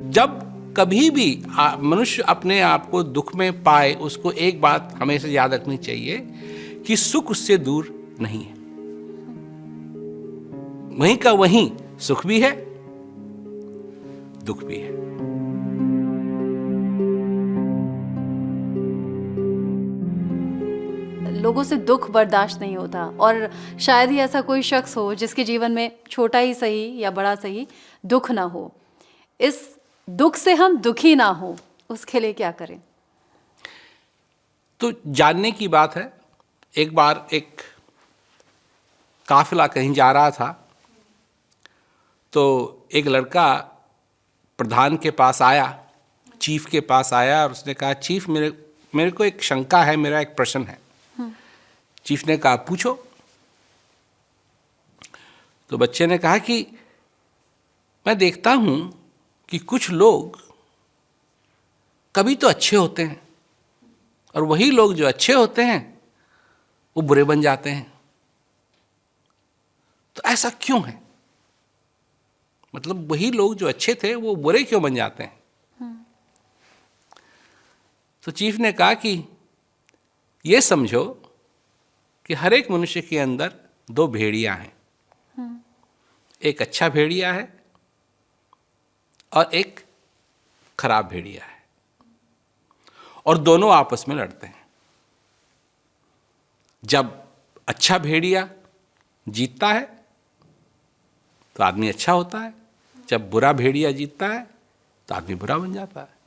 जब कभी भी मनुष्य अपने आप को दुख में पाए, उसको एक बात हमेशा याद रखनी चाहिए कि सुख उससे दूर नहीं है। वहीं का वहीं सुख भी है, दुख भी है। लोगों से दुख बर्दाश्त नहीं होता, और शायद ही ऐसा कोई शख्स हो जिसके जीवन में छोटा ही सही या बड़ा सही दुख ना हो। इस दुख से हम दुखी ना हो, उसके लिए क्या करें? तो जानने की बात है। एक बार एक काफिला कहीं जा रहा था, तो एक लड़का प्रधान के पास आया, चीफ के पास आया, और उसने कहा, चीफ मेरे को एक शंका है, मेरा एक प्रश्न है। चीफ ने कहा, पूछो। तो बच्चे ने कहा कि मैं देखता हूं कि कुछ लोग कभी तो अच्छे होते हैं, और वही लोग जो अच्छे होते हैं वो बुरे बन जाते हैं। तो ऐसा क्यों है? मतलब वही लोग जो अच्छे थे वो बुरे क्यों बन जाते हैं? तो चीफ ने कहा कि ये समझो कि हर एक मनुष्य के अंदर दो भेड़िया हैं। एक अच्छा भेड़िया है और एक खराब भेड़िया है, और दोनों आपस में लड़ते हैं। जब अच्छा भेड़िया जीतता है तो आदमी अच्छा होता है, जब बुरा भेड़िया जीतता है तो आदमी बुरा बन जाता है।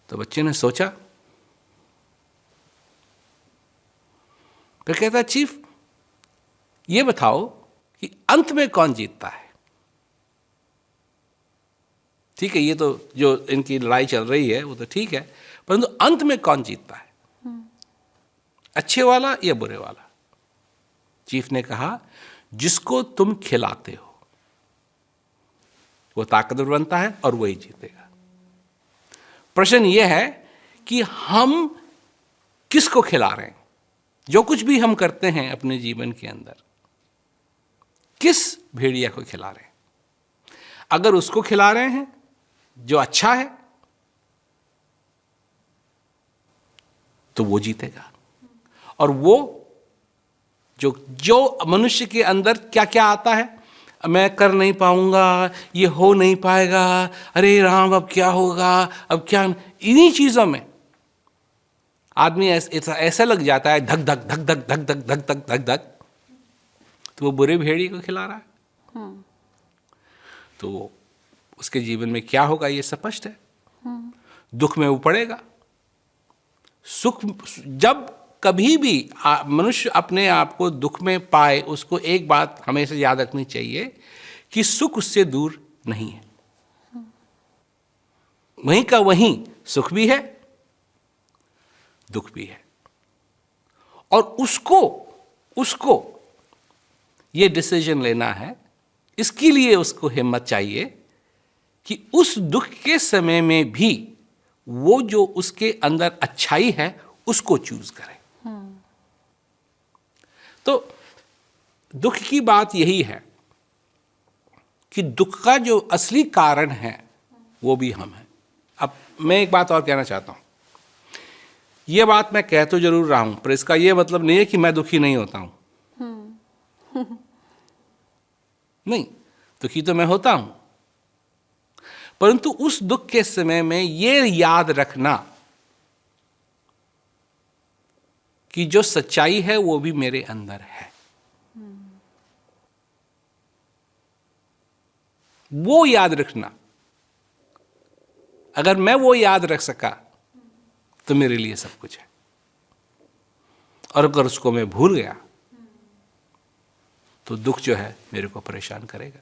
तो बच्चे ने सोचा, फिर कहता, चीफ ये बताओ कि अंत में कौन जीतता है? ठीक है, ये तो जो इनकी लड़ाई चल रही है वो तो ठीक है, परंतु अंत में कौन जीतता है, अच्छे वाला या बुरे वाला? चीफ ने कहा, जिसको तुम खिलाते हो वो ताकतवर बनता है और वही जीतेगा। प्रश्न यह है कि हम किसको खिला रहे हैं? जो कुछ भी हम करते हैं अपने जीवन के अंदर, किस भेड़िया को खिला रहे हैं? अगर उसको खिला रहे हैं जो अच्छा है तो वो जीतेगा, और वो जो मनुष्य के अंदर क्या क्या आता है, मैं कर नहीं पाऊंगा, ये हो नहीं पाएगा, अरे राम अब क्या होगा, अब क्या, इन्हीं चीजों में आदमी ऐसा लग जाता है, धक धक धक धक धक धक धक धक धक धक, तो वो बुरे भेड़ी को खिला रहा है। तो उसके जीवन में क्या होगा ये स्पष्ट है। दुख में वो पड़ेगा। सुख, जब कभी भी मनुष्य अपने आप को दुख में पाए, उसको एक बात हमेशा याद रखनी चाहिए कि सुख उससे दूर नहीं है। वहीं का वहीं सुख भी है, दुख भी है, और उसको ये डिसीजन लेना है। इसके लिए उसको हिम्मत चाहिए कि उस दुख के समय में भी वो जो उसके अंदर अच्छाई है उसको चूज करे। तो दुख की बात यही है कि दुख का जो असली कारण है वो भी हम हैं। अब मैं एक बात और कहना चाहता हूं। ये बात मैं कह तो जरूर रहा हूं, पर इसका ये मतलब नहीं है कि मैं दुखी नहीं होता हूं। नहीं, दुखी तो मैं होता हूं, परंतु उस दुख के समय में ये याद रखना कि जो सच्चाई है वो भी मेरे अंदर है, वो याद रखना। अगर मैं वो याद रख सका तो मेरे लिए सब कुछ है, और अगर उसको मैं भूल गया तो दुख जो है मेरे को परेशान करेगा।